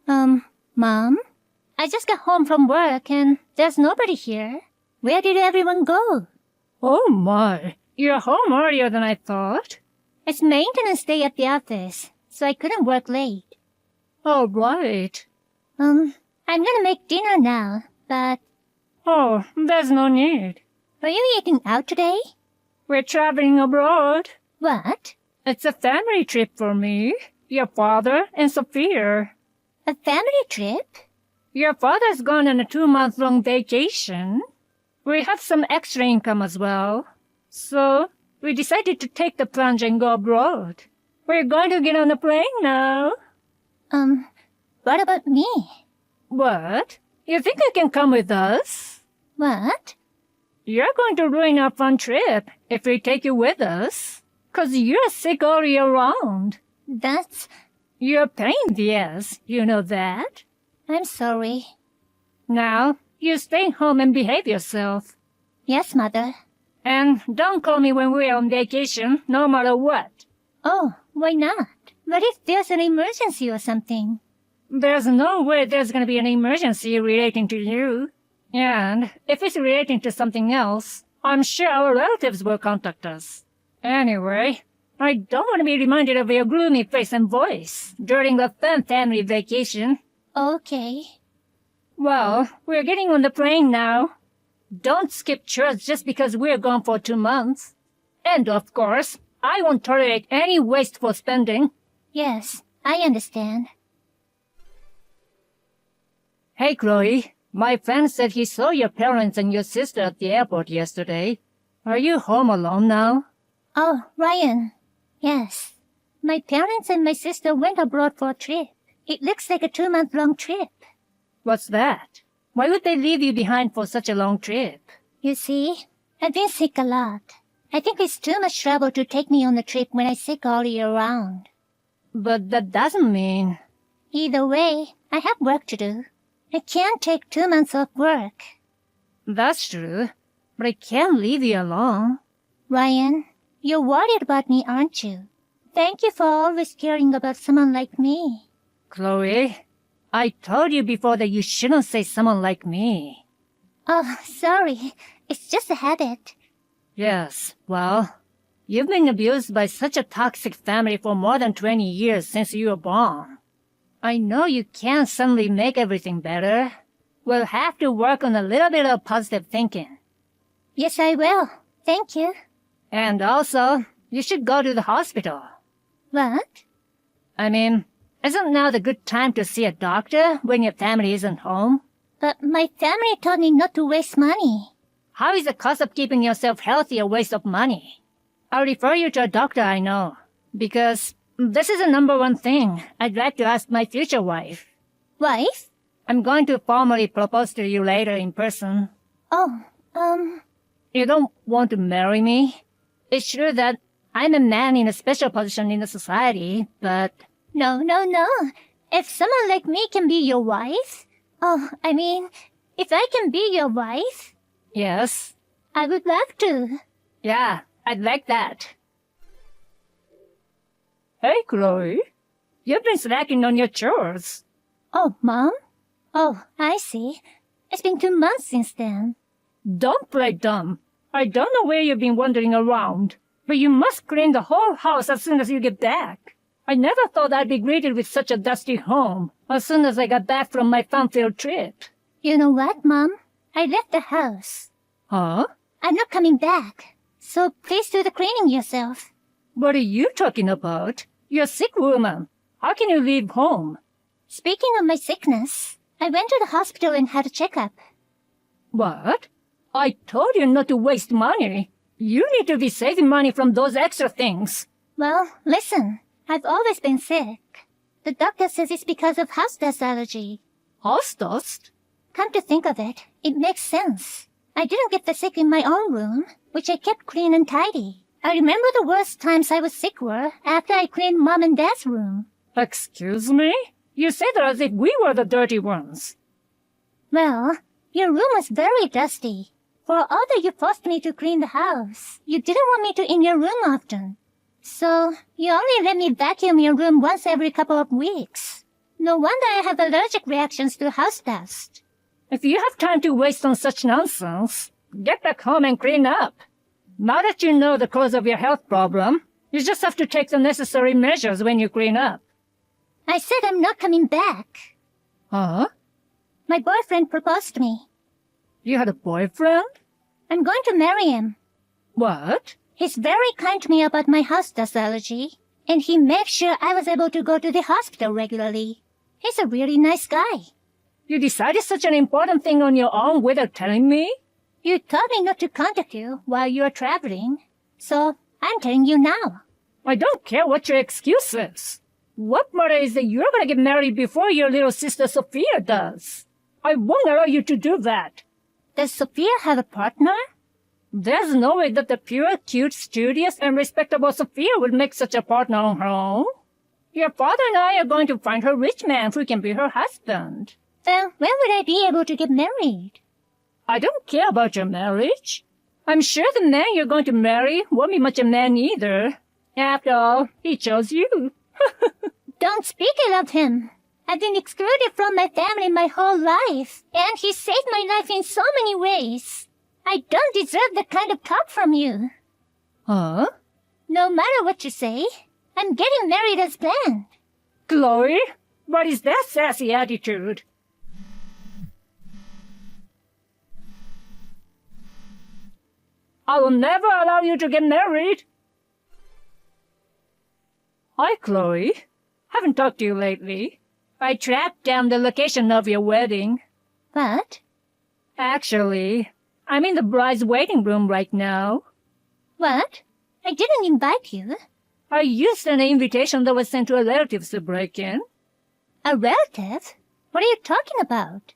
Mom? I just got home from work and there's nobody here. Where did everyone go? Oh my, you're home earlier than I thought. It's maintenance day at the office, so I couldn't work late. Oh, right. I'm gonna make dinner now, but... Oh, there's no need. Are you eating out today? We're traveling abroad. What? It's a family trip for me, your father, and Sophia. A family trip? Your father's gone on a 2-month-long vacation. We have some extra income as well. So, we decided to take the plunge and go abroad. We're going to get on a plane now. What about me? What? You think you can come with us? What? You're going to ruin our fun trip if we take you with us. 'Cause you're sick all year round. That's... You're a pain in the ass, you know that? I'm sorry. Now, you stay home and behave yourself. Yes, Mother. And don't call me when we're on vacation, no matter what. Oh, why not? What if there's an emergency or something? There's no way there's gonna be an emergency relating to you. And if it's relating to something else, I'm sure our relatives will contact us. Anyway, I don't want to be reminded of your gloomy face and voice during a fun family vacation. Okay. Well, we're getting on the plane now. Don't skip church just because we're gone for 2 months. And of course, I won't tolerate any wasteful spending. Yes, I understand. Hey, Chloe. My friend said he saw your parents and your sister at the airport yesterday. Are you home alone now? Oh, Ryan. Yes. My parents and my sister went abroad for a trip. It looks like a 2-month-long trip. What's that? Why would they leave you behind for such a long trip? You see, I've been sick a lot. I think it's too much trouble to take me on the trip when I'm sick all year round. But that doesn't mean... Either way, I have work to do. I can't take 2 months off work. That's true, but I can't leave you alone. Ryan, you're worried about me, aren't you? Thank you for always caring about someone like me. Chloe, I told you before that you shouldn't say someone like me. Oh, sorry. It's just a habit. Yes, well, you've been abused by such a toxic family for more than 20 years since you were born. I know you can't suddenly make everything better. We'll have to work on a little bit of positive thinking. Yes, I will. Thank you. And also, you should go to the hospital. What? I mean, isn't now the good time to see a doctor when your family isn't home? But my family told me not to waste money. How is the cost of keeping yourself healthy a waste of money? I'll refer you to a doctor I know, because this is the number one thing I'd like to ask my future wife. Wife? I'm going to formally propose to you later in person. Oh, You don't want to marry me? It's true that I'm a man in a special position in the society, but... No. If someone like me can be your wife... Oh, I mean, if I can be your wife... Yes? I would love to. Yeah, I'd like that. Hey, Chloe. You've been slacking on your chores. Oh, Mom? Oh, I see. It's been 2 months since then. Don't play dumb. I don't know where you've been wandering around, but you must clean the whole house as soon as you get back. I never thought I'd be greeted with such a dusty home as soon as I got back from my fun-filled trip. You know what, Mom? I left the house. Huh? I'm not coming back. So please do the cleaning yourself. What are you talking about? You're a sick woman. How can you leave home? Speaking of my sickness, I went to the hospital and had a checkup. What? I told you not to waste money. You need to be saving money from those extra things. Well, listen. I've always been sick. The doctor says it's because of house dust allergy. House dust? Come to think of it, it makes sense. I didn't get the sick in my own room, which I kept clean and tidy. I remember the worst times I was sick were after I cleaned Mom and Dad's room. Excuse me? You said that as if we were the dirty ones. Well, your room was very dusty. For although you forced me to clean the house, you didn't want me to in your room often. So, you only let me vacuum your room once every couple of weeks. No wonder I have allergic reactions to house dust. If you have time to waste on such nonsense, get back home and clean up. Now that you know the cause of your health problem, you just have to take the necessary measures when you clean up. I said I'm not coming back. Huh? My boyfriend proposed to me. You had a boyfriend? I'm going to marry him. What? He's very kind to me about my house dust allergy, and he made sure I was able to go to the hospital regularly. He's a really nice guy. You decided such an important thing on your own without telling me? You told me not to contact you while you are traveling, so I'm telling you now. I don't care what your excuse is. What matter is that you're gonna get married before your little sister Sophia does. I won't allow you to do that. Does Sophia have a partner? There's no way that the pure, cute, studious, and respectable Sophia would make such a partner on her own. Your father and I are going to find her a rich man who can be her husband. Then when would I be able to get married? I don't care about your marriage. I'm sure the man you're going to marry won't be much a man either. After all, he chose you. Don't speak ill of him. I've been excluded from my family my whole life, and he saved my life in so many ways. I don't deserve that kind of talk from you. Huh? No matter what you say, I'm getting married as planned. Chloe, what is that sassy attitude? I will never allow you to get married. Hi, Chloe. Haven't talked to you lately. I tracked down the location of your wedding. What? Actually, I'm in the bride's waiting room right now. What? I didn't invite you. I used an invitation that was sent to a relative to break in. A relative? What are you talking about?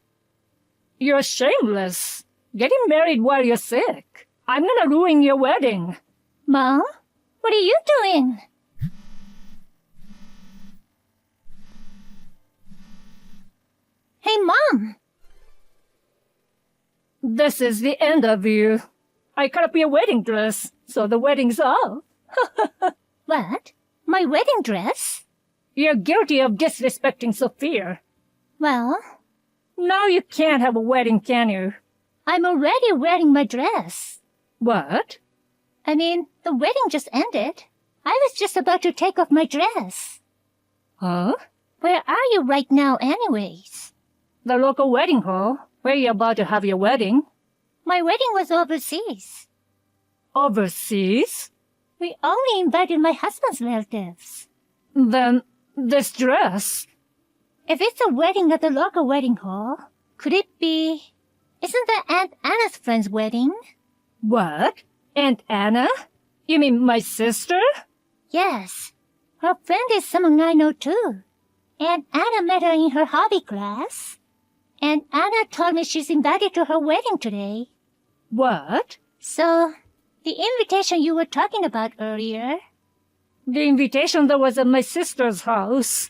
You're shameless. Getting married while you're sick. I'm gonna ruin your wedding. Mom? What are you doing? Hey, Mom! This is the end of you. I cut up your wedding dress, so the wedding's off. What? My wedding dress? You're guilty of disrespecting Sophia. Well, Now you can't have a wedding, can you? I'm already wearing my dress. What? I mean, the wedding just ended. I was just about to take off my dress. Huh? Where are you right now anyways? The local wedding hall, where you're about to have your wedding. My wedding was overseas. Overseas? We only invited my husband's relatives. Then, this dress. If it's a wedding at the local wedding hall, could it be... Isn't that Aunt Anna's friend's wedding? What? Aunt Anna? You mean my sister? Yes. Her friend is someone I know too. Aunt Anna met her in her hobby class. And Anna told me she's invited to her wedding today. What? So, the invitation you were talking about earlier, The invitation that was at my sister's house.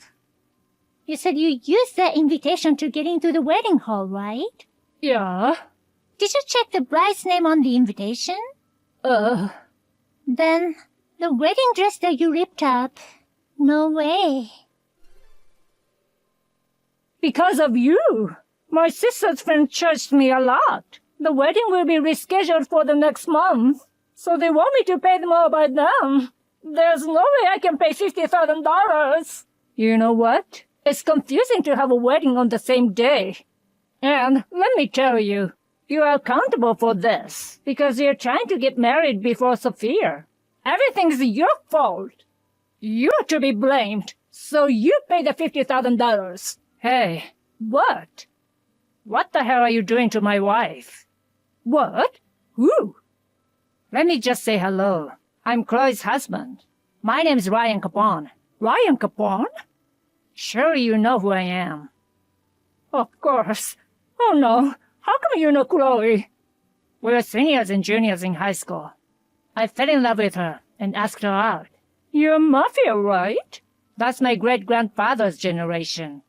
you said you used that invitation to get into the wedding hall, right? Yeah. Did you check the bride's name on the invitation? Then, the wedding dress that you ripped up, no way. Because of you. My sister's friend charged me a lot. The wedding will be rescheduled for the next month, so they want me to pay them all by them. There's no way I can pay $50,000. You know what? It's confusing to have a wedding on the same day. And let me tell you, you are accountable for this because you're trying to get married before Sophia. Everything's your fault. You're to be blamed, so you pay the $50,000. Hey, what? What the hell are you doing to my wife? What? Who? Let me just say hello. I'm Chloe's husband. My name's Ryan Capone. Ryan Capone? Surely you know who I am. Of course. Oh no, how come you know Chloe? We were seniors and juniors in high school. I fell in love with her and asked her out. You're mafia, right? That's my great-grandfather's generation.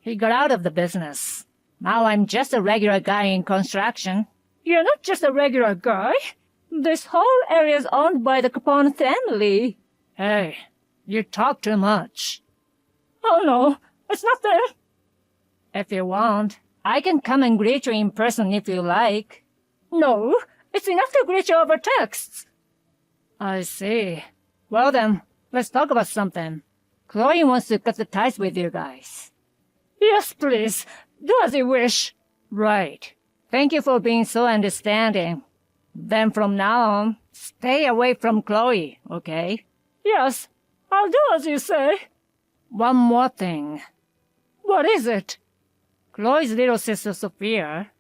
He got out of the business. Now I'm just a regular guy in construction. You're not just a regular guy. This whole area's owned by the Capone family. Hey, you talk too much. Oh no, It's nothing. If you want, I can come and greet you in person if you like. No, it's enough to greet you over texts. I see. Well then, let's talk about something. Chloe wants to cut the ties with you guys. Yes, please. Do as you wish. Right. Thank you for being so understanding. Then from now on, stay away from Chloe, okay? Yes, I'll do as you say. One more thing. What is it? Chloe's little sister Sophia.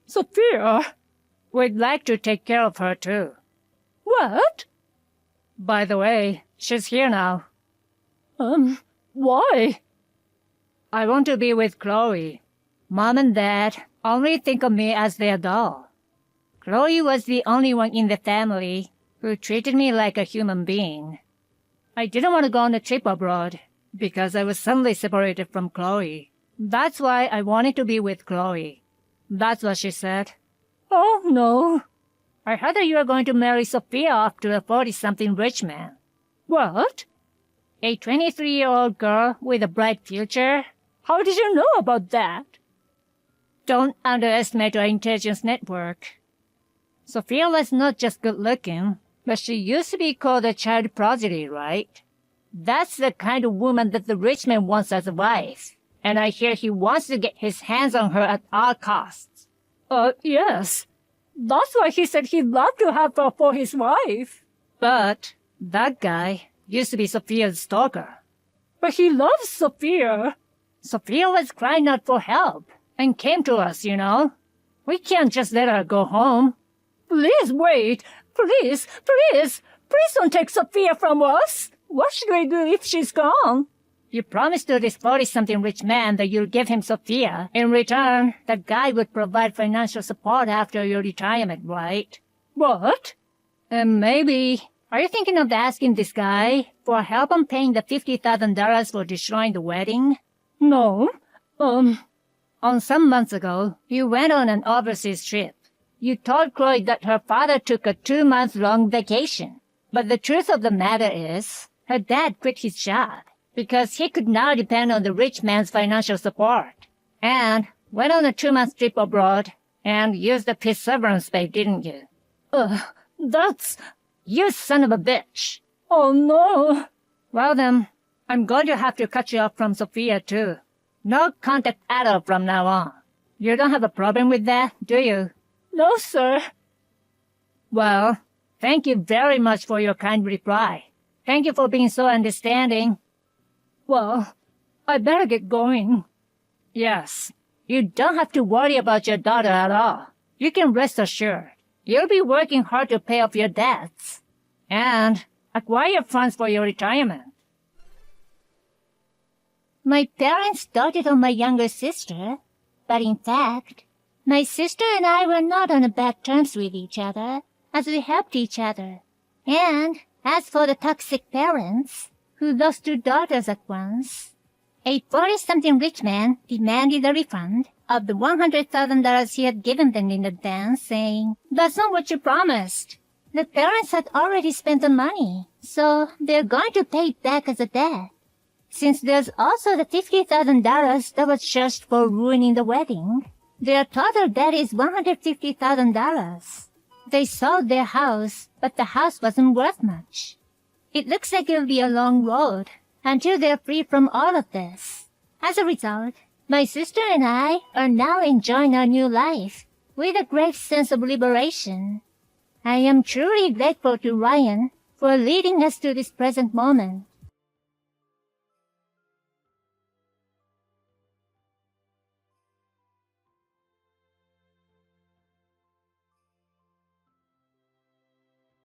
Sophia? We'd like to take care of her too. What? By the way, she's here now. Why? I want to be with Chloe. Mom and Dad only think of me as their doll. Chloe was the only one in the family who treated me like a human being. I didn't want to go on a trip abroad because I was suddenly separated from Chloe. That's why I wanted to be with Chloe. That's what she said. Oh, no. I heard that you were going to marry Sophia off to a 40-something rich man. What? A 23-year-old girl with a bright future? How did you know about that? Don't underestimate our intelligence network. Sophia was not just good-looking, but she used to be called a child prodigy, right? That's the kind of woman that the rich man wants as a wife. And I hear he wants to get his hands on her at all costs. Yes. That's why he said he'd love to have her for his wife. But that guy used to be Sophia's stalker. But he loves Sophia. Sophia was crying out for help and came to us, you know. We can't just let her go home. Please wait. Please don't take Sophia from us. What should we do if she's gone? You promised to this 40-something rich man that you'll give him Sophia. In return, that guy would provide financial support after your retirement, right? What? Maybe. Are you thinking of asking this guy for help on paying the $50,000 for destroying the wedding? No. On some months ago, you went on an overseas trip. You told Chloe that her father took a 2-month-long vacation. But the truth of the matter is, her dad quit his job because he could now depend on the rich man's financial support. And went on a 2-month trip abroad and used up his severance pay, didn't you? That's... You son of a bitch. Oh, no. Well then, I'm going to have to cut you off from Sophia too. No contact at all from now on. You don't have a problem with that, do you? No, sir. Well, thank you very much for your kind reply. Thank you for being so understanding. Well, I better get going. Yes, you don't have to worry about your daughter at all. You can rest assured. You'll be working hard to pay off your debts and acquire funds for your retirement. My parents doted on my younger sister, but in fact, my sister and I were not on bad terms with each other, as we helped each other. And as for the toxic parents, who lost 2 daughters at once, a 40-something rich man demanded a refund of the $100,000 he had given them in advance, saying, "That's not what you promised." The parents had already spent the money, so they're going to pay it back as a debt. Since there's also the $50,000 that was charged for ruining the wedding, their total debt is $150,000. They sold their house, but the house wasn't worth much. It looks like it'll be a long road until they're free from all of this. As a result, my sister and I are now enjoying our new life with a great sense of liberation. I am truly grateful to Ryan for leading us to this present moment.